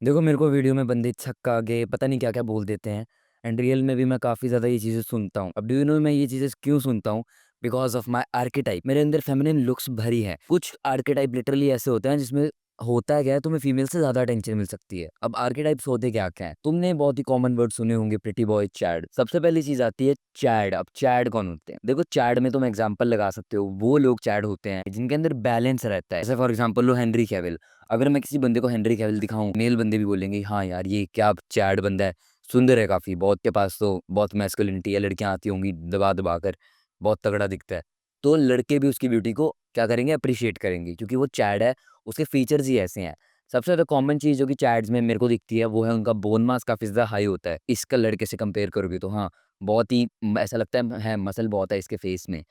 देखो मेरे को वीडियो में बंदे छक्का गे पता नहीं क्या क्या बोल देते हैं। एंड रियल में भी मैं काफ़ी ज़्यादा ये चीज़ें सुनता हूँ। अब डू यू नो मैं ये चीज़ें क्यों सुनता हूँ? Because of my archetype. मेरे अंदर फेमिनिन लुक्स भरी है। कुछ आर्केटाइप लिटरली ऐसे होते हैं जिसमें होता है क्या है, तुम्हें फीमेल से ज़्यादा अटेंशन मिल सकती है। अब आर्केटाइप्स होते क्या क्या है, तुमने बहुत ही कॉमन वर्ड सुने होंगे, प्रिटी बॉय, चैड। सबसे पहली चीज़ आती है चैड। अब चैड कौन होते हैं? देखो चैड में तुम एग्जाम्पल लगा सकते हो, वो लोग चैड होते हैं जिनके अंदर बैलेंस रहता है। जैसे for example low Henry Cavill. अगर मैं किसी बंदे को हेनरी कैविल दिखाऊं, मेल बंदे भी बोलेंगे हाँ यार ये क्या चैड बंदा है, सुंदर है काफ़ी, बहुत के पास तो बहुत मैस्कुलिनिटी है, लड़कियां आती होंगी दबा दबा कर, बहुत तगड़ा दिखता है। तो लड़के भी उसकी ब्यूटी को क्या करेंगे, अप्रिशिएट करेंगे, क्योंकि वो चैड है, उसके फीचर्स ही ऐसे हैं। सबसे ज़्यादा कॉमन चीज़ जो कि चैड्स में मेरे को दिखती है वो है उनका बोन मास काफ़ी ज़्यादा हाई होता है। इसका लड़के से कंपेयर करोगे तो हाँ, बहुत ही ऐसा लगता है मसल बहुत है इसके फेस में।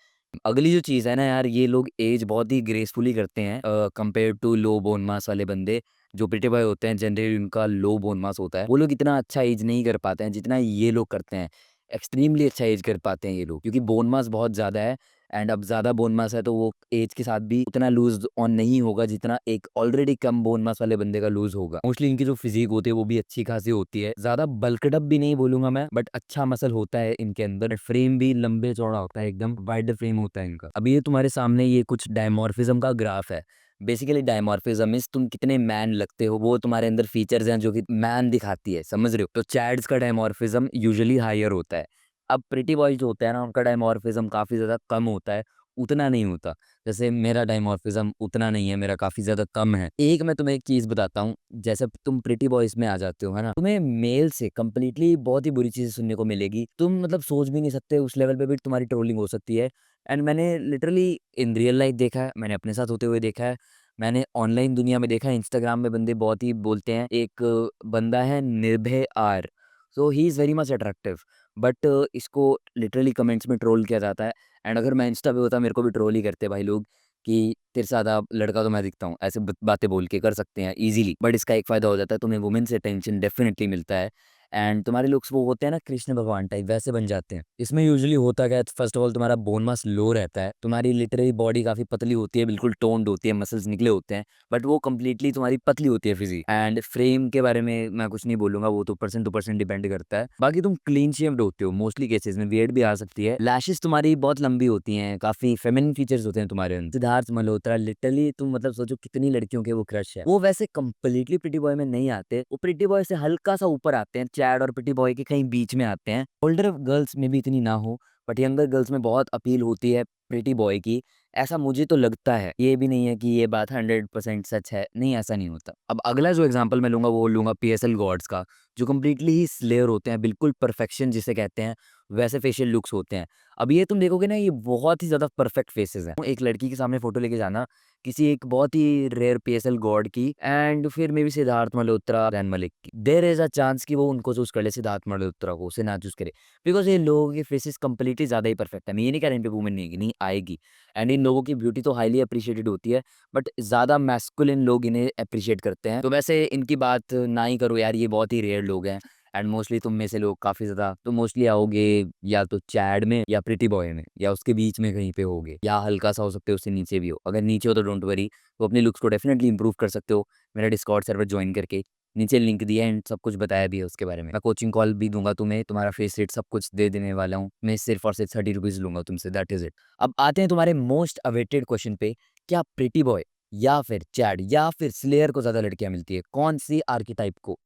अगली जो चीज़ है ना यार, ये लोग एज बहुत ही ग्रेसफुली करते हैं compare to low bone mass वाले बंदे। जो प्रिटी बॉय होते हैं जनरली उनका लो बोन मास होता है, वो लोग इतना अच्छा एज नहीं कर पाते हैं जितना ये लोग करते हैं। एक्सट्रीमली अच्छा एज कर पाते हैं ये लोग, क्योंकि बोन मास बहुत ज़्यादा है। एंड अब ज़्यादा बोन मास है तो वो एज के साथ भी उतना लूज ऑन नहीं होगा जितना एक ऑलरेडी कम बोन मास वाले बंदे का लूज होगा। मोस्टली इनकी जो फिजिक होती है वो भी अच्छी खासी होती है, ज़्यादा बल्कड अप भी नहीं बोलूंगा मैं, बट अच्छा मसल होता है इनके अंदर। फ्रेम भी लंबे चौड़ा होता है, एकदम वाइड फ्रेम होता है इनका। अभी ये तुम्हारे सामने ये कुछ डायमॉर्फिज्म का ग्राफ है। बेसिकली डायमॉर्फिज्म इज तुम कितने मैन लगते हो, वो तुम्हारे अंदर फीचर्स हैं जो कि मैन दिखाती है, समझ रहे हो? तो चैड्स का डायमॉर्फिज्म यूजुअली हायर होता है। अब प्रिटी बॉय जो होता है ना, उनका डायमॉर्फिज्म काफ़ी ज़्यादा कम होता है, उतना नहीं होता। जैसे मेरा डायमॉर्फिज्म उतना नहीं है, मेरा काफ़ी ज़्यादा कम है। एक मैं तुम्हें एक चीज़ बताता हूँ, जैसे तुम प्रिटी बॉयज़ में आ जाते हो, है ना? तुम्हें मेल से कंप्लीटली बहुत ही बुरी चीज़ें सुनने को मिलेगी। तुम मतलब सोच भी नहीं सकते उस लेवल पे भी तुम्हारी ट्रोलिंग हो सकती है। एंड मैंने लिटरली इन रियल लाइफ़ देखा है, मैंने अपने साथ होते हुए देखा है, मैंने ऑनलाइन दुनिया में देखा है, इंस्टाग्राम में बंदे बहुत ही बोलते हैं। एक बंदा है Nirbhay R, so he is very much attractive, but इसको लिटरली कमेंट्स में ट्रोल किया जाता है। एंड अगर मैं इंस्टा पे होता मेरे को भी ट्रोल ही करते भाई लोग कि तेरे से ज़्यादा लड़का तो मैं दिखता हूँ, ऐसे बातें बोल के कर सकते हैं इजीली। बट इसका एक फ़ायदा हो जाता है, तुम्हें वुमेन से अटेंशन डेफिनेटली मिलता है। एंड तुम्हारे लुक्स वो होते हैं ना कृष्ण भगवान टाइप, वैसे बन जाते हैं। इसमें यूजुअली होता क्या है, फर्स्ट ऑफ ऑल तुम्हारा बोन मास लो रहता है, तुम्हारी लिटरली बॉडी काफ़ी पतली होती है, बिल्कुल टोन्ड होती है, मसल्स निकले होते हैं, बट वो कंप्लीटली तुम्हारी पतली होती है फिजिक। एंड फ्रेम के बारे में मैं कुछ नहीं बोलूंगा, वो तो पर्सन टू पर्सन डिपेंड करता है। बाकी तुम क्लीन शेव्ड होते हो मोस्टली केसेस में, बियर्ड भी आ सकती है, लैशेस तुम्हारी बहुत लंबी होती हैं, काफी फेमिनिन फीचर्स होते हैं तुम्हारे अंदर। सिद्धार्थ मल्होत्रा लिटरली तुम मतलब सोचो कितनी लड़कियों के वो क्रश है। वो वैसे कंप्लीटली प्रिटी बॉय में नहीं आते, वो प्रिटी बॉय से हल्का सा ऊपर आते हैं, चैड और प्रिटी बॉय के कहीं बीच में आते हैं। ओल्डर गर्ल्स में भी इतनी ना हो, बट यंगर गर्ल्स में बहुत अपील होती है प्रिटी बॉय की, ऐसा मुझे तो लगता है। ये भी नहीं है कि ये बात 100% सच है, नहीं ऐसा नहीं होता। अब अगला जो एग्जांपल मैं लूंगा वो लूंगा पीएसएल गॉड्स का, जो कम्प्लीटली ही स्लेयर होते हैं, बिल्कुल परफेक्शन जिसे कहते हैं वैसे फेशियल लुक्स होते हैं। अब ये तुम देखोगे ना, ये बहुत ही ज़्यादा परफेक्ट फेसेस हैं। एक लड़की के सामने फोटो लेके जाना किसी एक बहुत ही रेयर पीएसएल गॉड की, एंड फिर मे बी सिद्धार्थ मल्होत्रा, जैन मलिक की, देयर इज अ चांस कि वो उनको चूज कर ले, सिद्धार्थ मल्होत्रा को उसे ना चूज करे, बिकॉज ये लोगों के फेसेस कंप्लीटली ज़्यादा ही परफेक्ट है। मैं ये नहीं कह रहा इन पे वूमेन नहीं आएगी, एंड इन लोगों की ब्यूटी तो हाईली अप्रिशिएटेड होती है, बट ज़्यादा मैस्कुलिन लोग इन्हें अप्रिशिएट करते हैं। तो वैसे इनकी बात ना ही करो यार, ये बहुत ही रेयर लोग हैं। एंड मोस्टली तुम में से लोग काफ़ी ज़्यादा तो मोस्टली आओगे या तो चैड में या प्रिटी बॉय में, या उसके बीच में कहीं पे होगे, या हल्का सा हो सकते हो उससे नीचे भी हो। अगर नीचे हो तो डोंट वरी, तो अपने लुक्स को डेफिनेटली इंप्रूव कर सकते हो मेरा डिस्कॉर्ड सर्वर ज्वाइन करके। नीचे लिंक दिया है एंड सब कुछ बताया भी है उसके बारे में। मैं कोचिंग कॉल भी दूंगा तुम्हें, तुम्हारा फेस रेट सब कुछ दे देने वाला हूँ मैं, सिर्फ और सिर्फ 30 रुपीज़ लूंगा तुमसे, दैट इज इट। अब आते हैं तुम्हारे मोस्ट अवेटेड क्वेश्चन पे, क्या प्रिटी बॉय या फिर चैड या फिर स्लेयर को ज़्यादा लड़कियां मिलती है, कौन सी आर्किटाइप को?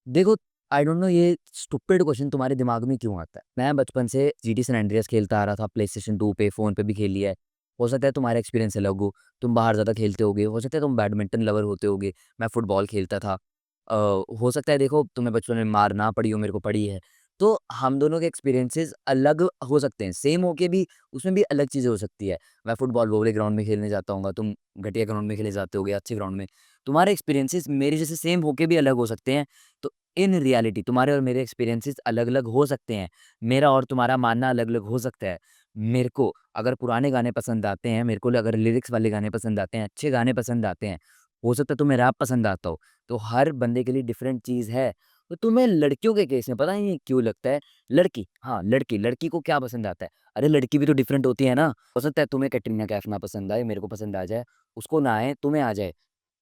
देखो, आई डोंट नो ये स्टूपिड क्वेश्चन तुम्हारे दिमाग में क्यों आता है। मैं बचपन से जीटी सैन एंड्रियास खेलता आ रहा था, प्ले स्टेशन 2 पे, फ़ोन पे भी खेल लिया है। हो सकता है तुम्हारा एक्सपीरियंस अलग हो बाहर ज़्यादा खेलते होगे, हो सकता है तुम बैडमिंटन लवर होते होगे, मैं फुटबॉल खेलता था। हो सकता है देखो तुम्हें बचपन में मार ना पड़ी हो, मेरे को पड़ी है। तो हम दोनों के एक्सपीरियंसेस अलग हो सकते हैं, सेम होके भी उसमें भी अलग चीज़ें हो सकती है। मैं फुटबॉल बोले ग्राउंड में खेलने जाता हूँगा, तुम घटिया ग्राउंड में खेले जाते होगे, अच्छे ग्राउंड में। तुम्हारे एक्सपीरियंसेस मेरे जैसे सेम होके भी अलग हो सकते हैं। तो इन रियलिटी तुम्हारे और मेरे एक्सपीरियंसेस अलग-अलग हो सकते हैं। मेरा और तुम्हारा मानना अलग-अलग हो सकता है। मेरे को अगर पुराने गाने पसंद आते हैं, मेरे को अगर लिरिक्स वाले गाने पसंद आते हैं, अच्छे गाने पसंद आते हैं, हो सकता है तुम्हें रैप पसंद आता हो। तो हर बंदे के लिए डिफरेंट चीज़ है। तो तुम्हें लड़कियों के केस में पता नहीं क्यों लगता है, लड़की हाँ, लड़की को क्या पसंद आता है? अरे लड़की भी तो डिफरेंट होती है ना। हो सकता है तुम्हें कैटरीना कैफ ना पसंद आए, मेरे को पसंद आ जाए, उसको ना आए, तुम्हें आ जाए।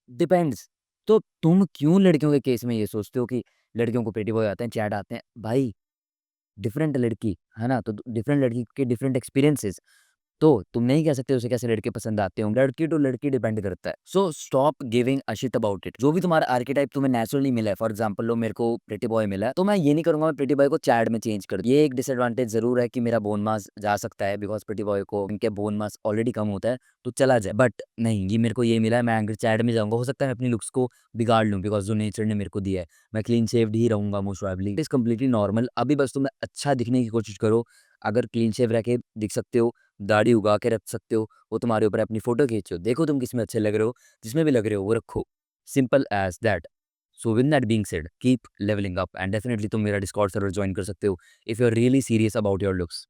डिपेंड्स। तो तुम क्यों लड़कियों के केस में ये सोचते हो कि लड़कियों को प्रिटी बॉय आते हैं, चैट आते हैं? भाई डिफरेंट लड़की, है ना? तो डिफरेंट लड़की के डिफरेंट एक्सपीरियंसेस। तो तुम नहीं कह सकते उसे कैसे लड़के पसंद आते हो, लड़की टू लड़की डिपेंड करता है। So stop giving a shit about it. जो भी तुम्हारा आर्केटाइप तुम्हें नेचुरली मिला है, फॉर एग्जांपल लो मेरे को प्रिटी बॉय मिला है, तो मैं ये नहीं करूंगा मैं प्रिटी बॉय को चैट में चेंज कर दूं। ये एक डिसएडवांटेज जरूर है कि मेरा बोन मास जा सकता है, बिकॉज प्रिटी बॉय को इनके बोन मास ऑलरेडी कम होता है, तो चला जाए। बट नहीं, ये मेरे को ये मिला है, मैं अगर चैट में जाऊंगा हो सकता है मैं अपनी लुक्स को बिगाड़ लूँ, बिकॉज जो नेचर ने मेरे को दिया है, मैं क्लीन शेव्ड ही रहूंगा most probably. It is completely normal. अभी बस तुम्हें अच्छा दिखने की कोशिश करो। अगर क्लीन शेव रह के दिख सकते हो, दाढ़ी उगा के रख सकते हो, वो तुम्हारे ऊपर है। अपनी फोटो खींचो, देखो तुम किसमें अच्छे लग रहे हो, जिसमें भी लग रहे हो वो रखो। Simple as that. So with that being said, keep levelling up and definitely तुम मेरा डिस्कॉर्ड सर्वर ज्वाइन कर सकते हो if you are really serious about your looks.